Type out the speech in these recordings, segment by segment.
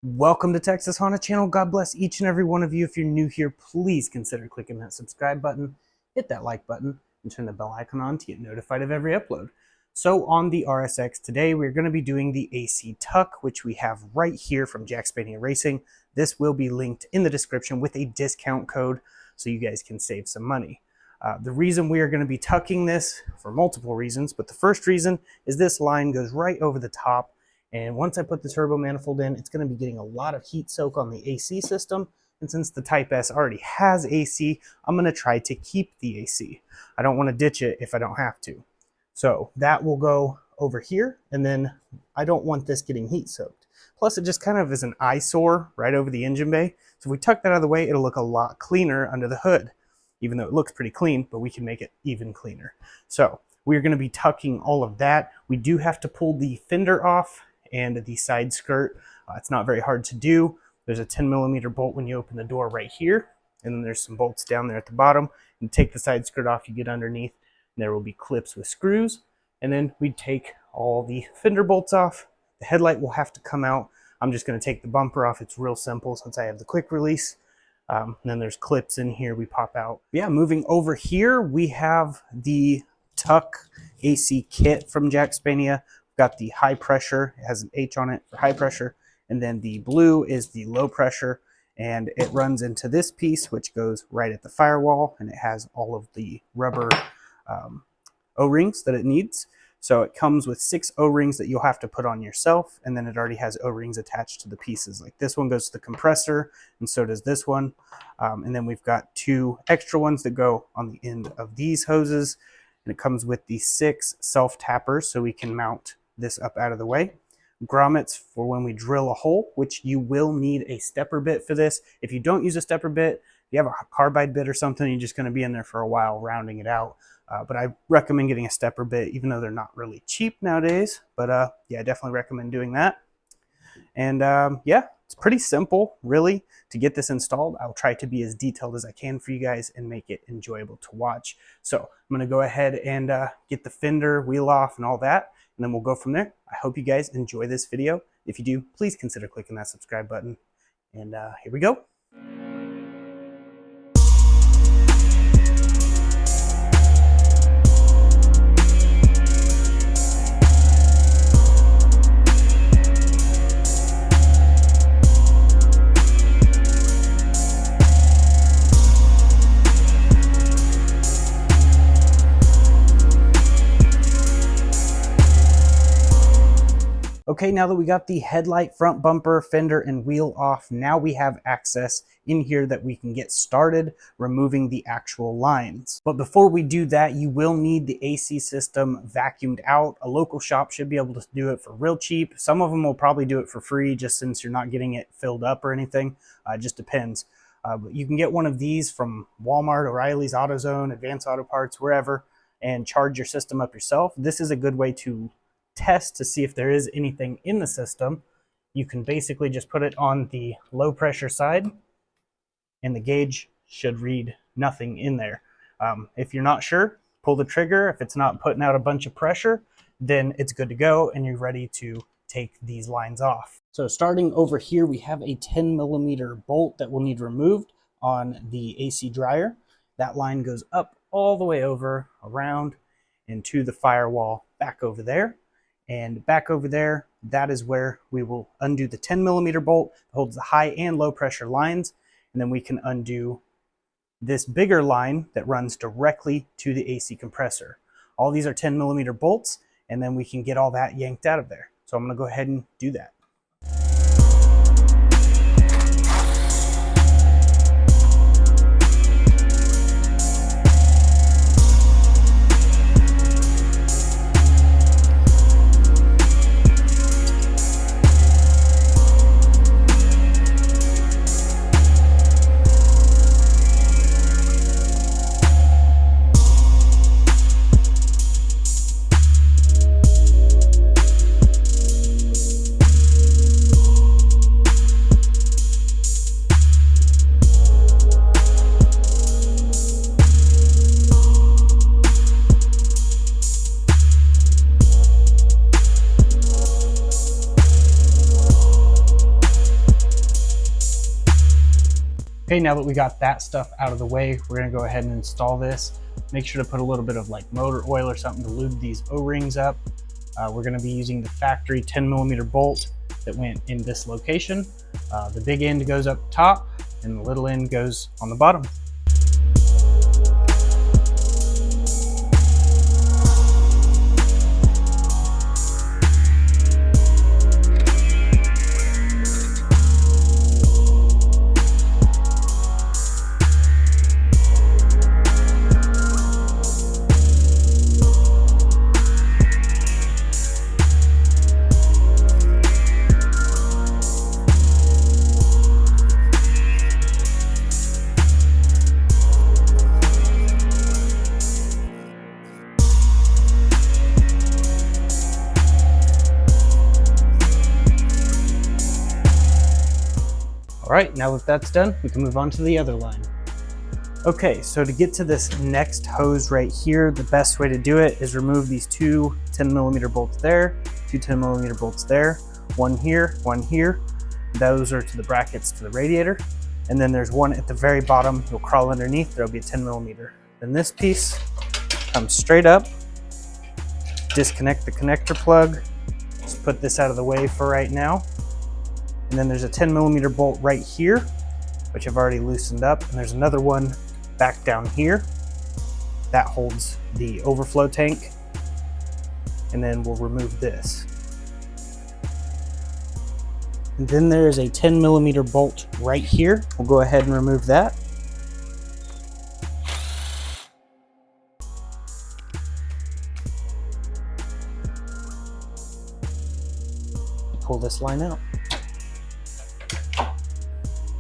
Welcome to Texas Honda Channel. God bless each and every one of you. If you're new here, please consider clicking that subscribe button, hit that like button, and turn the bell icon on to get notified of every upload. So on the RSX today, we're going to be doing the AC Tuck, which we have right here from Jack Spania Racing. This will be linked in the description with a discount code so you guys can save some money. The reason we are going to be tucking this for multiple reasons, but the first reason is this line goes right over the top. And once I put the turbo manifold in, it's going to be getting a lot of heat soak on the AC system. And since the Type S already has AC, I'm going to try to keep the AC. I don't want to ditch it if I don't have to. So that will go over here, and then I don't want this getting heat soaked. Plus, it just kind of is an eyesore right over the engine bay. So if we tuck that out of the way, it'll look a lot cleaner under the hood. Even though it looks pretty clean, but we can make it even cleaner. So we're going to be tucking all of that. We do have to pull the fender off and the side skirt. It's not very hard to do. There's a 10mm bolt when you open the door right here, and then there's some bolts down there at the bottom. You take the side skirt off, you get underneath, and there will be clips with screws, and then we take all the fender bolts off. The headlight will have to come out. I'm just going to take the bumper off. It's real simple since I have the quick release. And then there's clips in here we pop out. Yeah, moving over here, we have the Tuck AC kit from Jack Spania. Got the high pressure, it has an H on it for high pressure, and then the blue is the low pressure, and it runs into this piece which goes right at the firewall, and it has all of the rubber O-rings that it needs. So it comes with 6 O-rings that you'll have to put on yourself, and then it already has O-rings attached to the pieces. Like this one goes to the compressor, and so does this one. And then we've got 2 extra ones that go on the end of these hoses, and it comes with the 6 self-tappers so we can mount this up out of the way. Grommets for when we drill a hole, which you will need a stepper bit for this. If you don't use a stepper bit, if you have a carbide bit or something, you're just going to be in there for a while rounding it out. But I recommend getting a stepper bit, even though they're not really cheap nowadays. But yeah, I definitely recommend doing that. And yeah, it's pretty simple, really, to get this installed. I'll try to be as detailed as I can for you guys and make it enjoyable to watch. So I'm going to go ahead and get the fender, wheel off, and all that, and then we'll go from there. I hope you guys enjoy this video. If you do, please consider clicking that subscribe button. And here we go. Okay, now that we got the headlight, front bumper, fender, and wheel off, now we have access in here that we can get started removing the actual lines. But before we do that, you will need the AC system vacuumed out. A local shop should be able to do it for real cheap. Some of them will probably do it for free just since you're not getting it filled up or anything. It just depends. But you can get one of these from Walmart, O'Reilly's, AutoZone, Advanced Auto Parts, wherever, and charge your system up yourself. This is a good way to test to see if there is anything in the system. You can basically just put it on the low pressure side and the gauge should read nothing in there. If you're not sure, pull the trigger. If it's not putting out a bunch of pressure, then it's good to go and you're ready to take these lines off. So starting over here, we have a 10mm bolt that we'll need removed on the AC dryer. That line goes up all the way over, around, and to the firewall back over there. And back over there, that is where we will undo the 10mm bolt that holds the high and low pressure lines. And then we can undo this bigger line that runs directly to the AC compressor. All these are 10mm bolts, and then we can get all that yanked out of there. So I'm going to go ahead and do that. Okay, now that we got that stuff out of the way, we're gonna go ahead and install this. Make sure to put a little bit of like motor oil or something to lube these O-rings up. We're gonna be using the factory 10mm bolt that went in this location. The big end goes up top and the little end goes on the bottom. All right, now that that's done, we can move on to the other line. Okay, so to get to this next hose right here, the best way to do it is remove these two 10mm bolts there, two 10mm bolts there, one here, one here. Those are to the brackets to the radiator. And then there's one at the very bottom. You'll crawl underneath, there'll be a 10mm. Then this piece comes straight up, disconnect the connector plug. Just put this out of the way for right now. And then there's a 10mm bolt right here, which I've already loosened up. And there's another one back down here that holds the overflow tank. And then we'll remove this. And then there's a 10mm bolt right here. We'll go ahead and remove that. Pull this line out.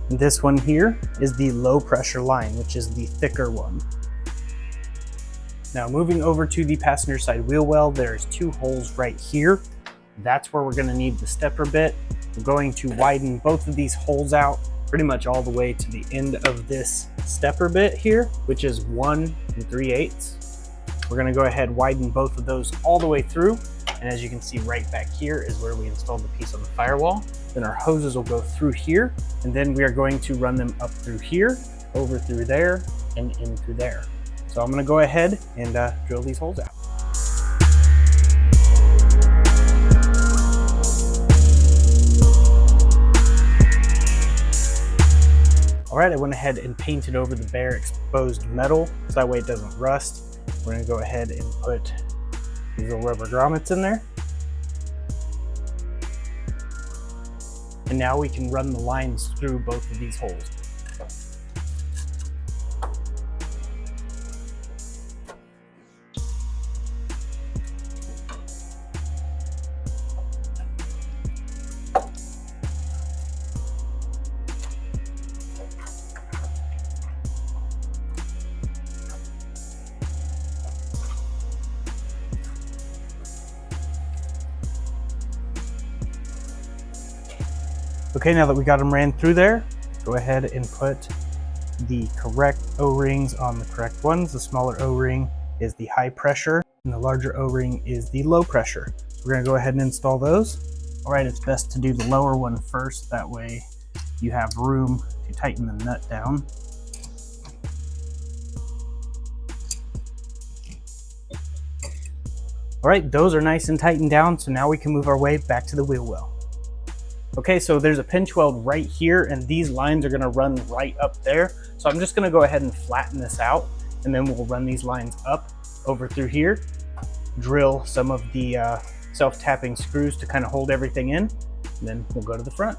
This one here is the low pressure line, which is the thicker one. Now moving over to the passenger side wheel well, there's two holes right here. That's where we're going to need the stepper bit. We're going to widen both of these holes out pretty much all the way to the end of this stepper bit here, which is 1 3/8. We're going to go ahead and widen both of those all the way through. And as you can see right back here is where we installed the piece on the firewall. Then our hoses will go through here, and then we are going to run them up through here, over through there, and in through there. So I'm gonna go ahead and drill these holes out. All right, I went ahead and painted over the bare exposed metal, so that way it doesn't rust. We're gonna go ahead and put these little rubber grommets in there. And now we can run the lines through both of these holes. Okay, now that we got them ran through there, go ahead and put the correct O-rings on the correct ones. The smaller O-ring is the high pressure and the larger O-ring is the low pressure. So we're gonna go ahead and install those. All right, it's best to do the lower one first. That way you have room to tighten the nut down. All right, those are nice and tightened down. So now we can move our way back to the wheel well. Okay, so there's a pinch weld right here and these lines are gonna run right up there. So I'm just gonna go ahead and flatten this out and then we'll run these lines up over through here, drill some of the self-tapping screws to kind of hold everything in, and then we'll go to the front.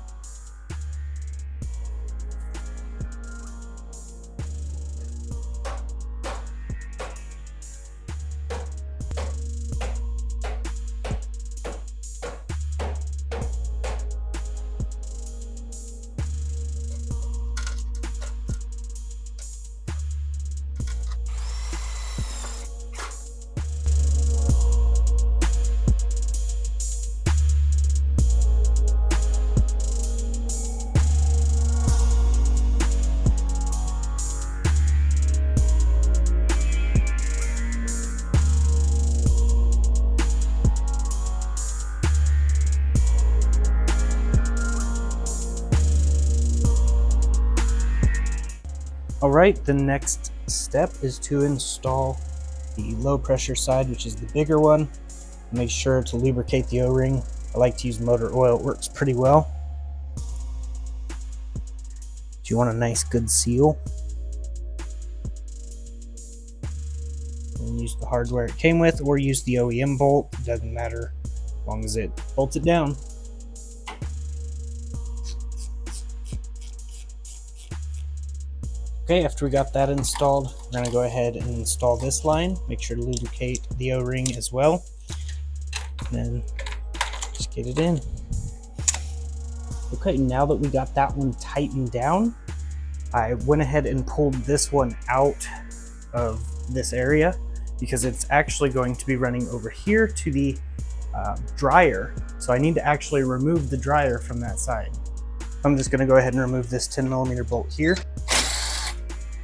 All right, the next step is to install the low pressure side, which is the bigger one. Make sure to lubricate the O-ring. I like to use motor oil, it works pretty well. Do you want a nice good seal? And use the hardware it came with, or use the OEM bolt, it doesn't matter as long as it bolts it down. Okay, after we got that installed, we're going to go ahead and install this line. Make sure to lubricate the O-ring as well. And then just get it in. Okay, now that we got that one tightened down, I went ahead and pulled this one out of this area because it's actually going to be running over here to the dryer. So I need to actually remove the dryer from that side. I'm just going to go ahead and remove this 10mm bolt here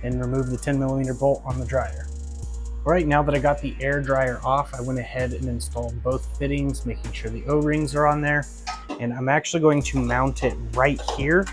and remove the 10mm bolt on the dryer. All right, now that I got the air dryer off, I went ahead and installed both fittings, making sure the O-rings are on there. And I'm actually going to mount it right here.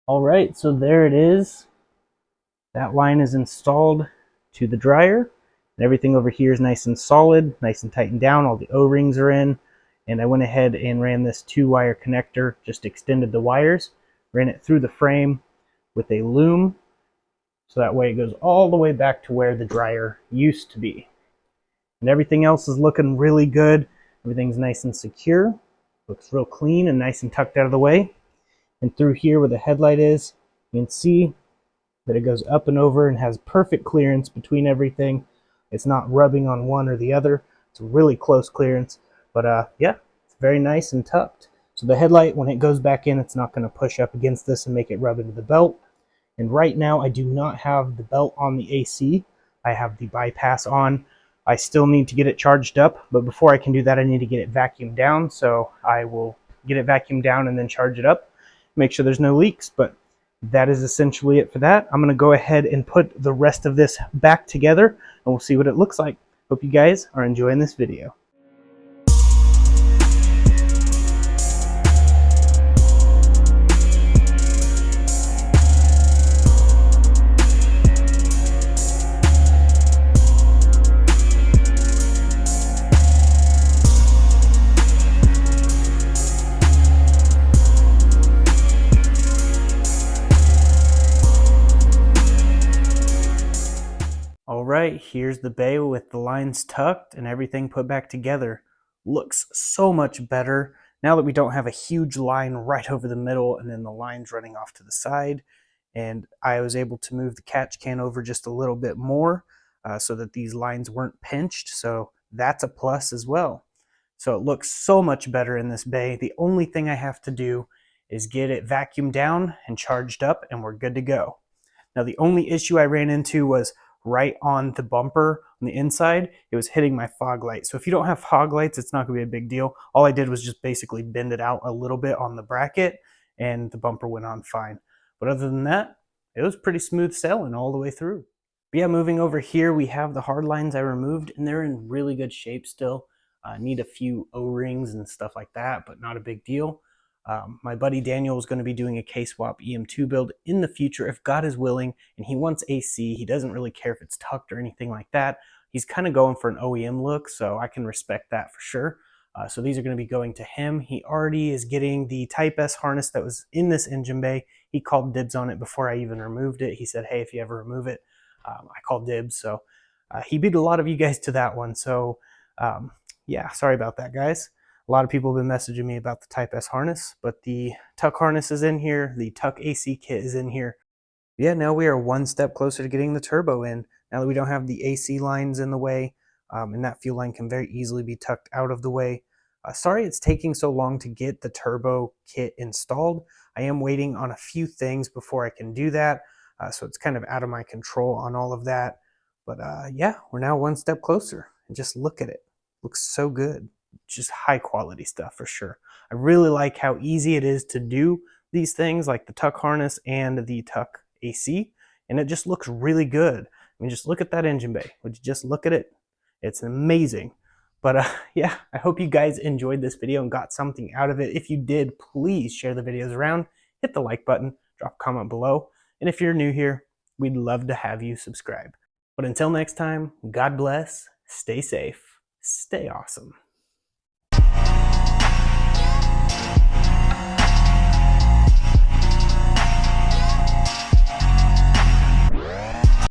All right, so there it is. That line is installed to the dryer. And everything over here is nice and solid, nice and tightened down. All the O-rings are in. And I went ahead and ran this 2-wire connector, just extended the wires, ran it through the frame with a loom. So that way it goes all the way back to where the dryer used to be. And everything else is looking really good. Everything's nice and secure. Looks real clean and nice and tucked out of the way. And through here where the headlight is, you can see that it goes up and over and has perfect clearance between everything. It's not rubbing on one or the other. It's a really close clearance. But yeah, it's very nice and tucked. So the headlight, when it goes back in, it's not going to push up against this and make it rub into the belt. And right now I do not have the belt on the AC. I have the bypass on. I still need to get it charged up, but before I can do that, I need to get it vacuumed down. So I will get it vacuumed down and then charge it up. Make sure there's no leaks, but that is essentially it for that. I'm going to go ahead and put the rest of this back together and we'll see what it looks like. Hope you guys are enjoying this video. All right, here's the bay with the lines tucked and everything put back together. Looks so much better now that we don't have a huge line right over the middle and then the lines running off to the side. And I was able to move the catch can over just a little bit more so that these lines weren't pinched. So that's a plus as well. So it looks so much better in this bay. The only thing I have to do is get it vacuumed down and charged up and we're good to go. Now the only issue I ran into was right on the bumper on the inside. It was hitting my fog light. So if you don't have fog lights, it's not gonna be a big deal. All I did was just basically bend it out a little bit on the bracket and the bumper went on fine. But other than that, it was pretty smooth sailing all the way through. But yeah, moving over here, we have the hard lines I removed and they're in really good shape still. Need a few O-rings and stuff like that, but not a big deal. My buddy Daniel is going to be doing a K-Swap EM2 build in the future if God is willing, and he wants AC. He doesn't really care if it's tucked or anything like that. He's kind of going for an OEM look, so I can respect that for sure. So these are going to be going to him. He already is getting the Type S harness that was in this engine bay. He called dibs on it before I even removed it. He said, hey, if you ever remove it, I called dibs. So he beat a lot of you guys to that one. So yeah, sorry about that, guys. A lot of people have been messaging me about the Type S harness, but the Tuck harness is in here. The Tuck AC kit is in here. Yeah, now we are one step closer to getting the turbo in. Now that we don't have the AC lines in the way, and that fuel line can very easily be tucked out of the way. Sorry it's taking so long to get the turbo kit installed. I am waiting on a few things before I can do that, so it's kind of out of my control on all of that. But yeah, we're now one step closer, and just look at it. Looks so good. Just high quality stuff for sure. I really like how easy it is to do these things, like the tuck harness and the tuck AC, and it just looks really good. I mean, just look at that engine bay. Would you just look at it? It's amazing. But yeah, I hope you guys enjoyed this video and got something out of it. If you did, please share the videos around, hit the like button, drop a comment below, and if you're new here, we'd love to have you subscribe. But until next time, God bless, stay safe, stay awesome.